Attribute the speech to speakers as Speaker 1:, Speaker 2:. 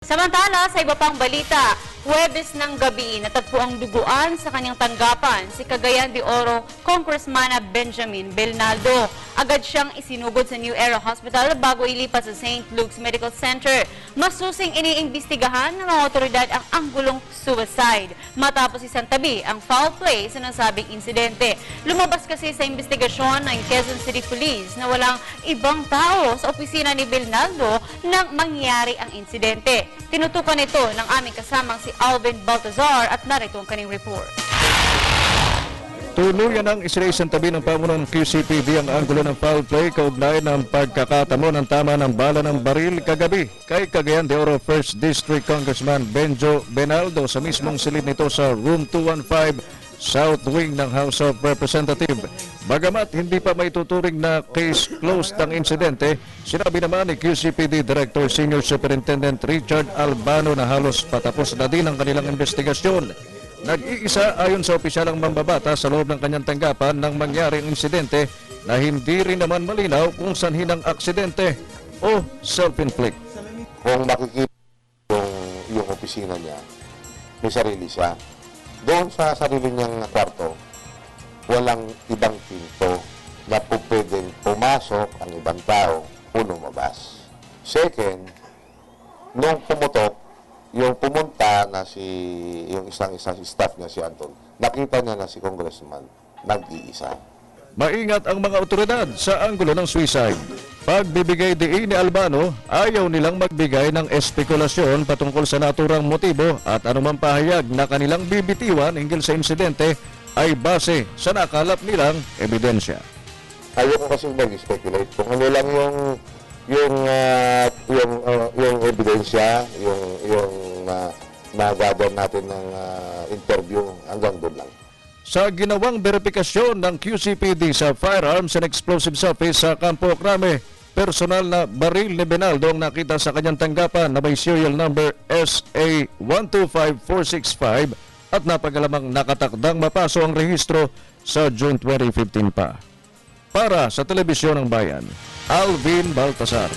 Speaker 1: Samantala, sa iba pang balita, Huwebes ng gabi natagpo ang duguan sa kanyang tanggapan si Cagayan de Oro Congressman Benjamin Bernaldo. Agad siyang isinugod sa New Era Hospital bago ilipat sa St. Luke's Medical Center. Masusing iniimbestigahan ng mga otoridad ang anggulong suicide matapos isang tabi ang foul play sa nasabing insidente. Lumabas kasi sa investigasyon ng Quezon City Police na walang ibang tao sa opisina ni Bernaldo nang mangyari ang insidente. Tinutukan ito ng aming kasamang si Alvin Baltazar at narito ang kanyang report.
Speaker 2: Tuluyan ang isinaisang tabi ng pamuno ng QCPD ang anggulo ng foul play kaugnay ng pagkakatamo ng tama ng bala ng baril kagabi kay Cagayan de Oro 1st District Congressman Benjo Bernaldo sa mismong silid nito sa Room 215 South Wing ng House of Representatives. Bagamat hindi pa may tuturing na case closed ang insidente, sinabi naman ni QCPD Director Senior Superintendent Richard Albano na halos patapos na din ang kanilang investigasyon. Nag-iisa ayon sa opisyalang mambabata sa loob ng kanyang tanggapan nang mangyari ang insidente na hindi rin naman malinaw kung sanhin ang aksidente o self-inflict.
Speaker 3: Kung makikita yung opisina niya, may sarili siya. Doon sa sarili niyang kwarto, walang ibang pinto na pwedeng pumasok ang ibang tao o lumabas. Second, nung pumutok, yung pumunta na yung isang staff niya, si Anton, nakita niya na si Congressman nag-iisa.
Speaker 2: Maingat ang mga otoridad sa anggulo ng suicide. Pagbibigay diin ni Albano, ayaw nilang magbigay ng espekulasyon patungkol sa naturang motibo at anumang pahayag na kanilang bibitiwan hinggil sa insidente ay base sa nakalap nilang ebidensya.
Speaker 3: Ayoko kasi mag-speculate kung ano lang yung ebidensya, yung nagawa natin ng interview, hanggang doon lang.
Speaker 2: Sa ginawang verifikasyon ng QCPD sa Firearms and Explosives Office sa Campo Crame, personal na baril ni Bernaldo ang nakita sa kanyang tanggapan na may serial number SA125465 at napagalamang nakatakdang mapaso ang rehistro sa June 2015 pa. Para sa Telebisyon ng Bayan, Alvin Baltasar.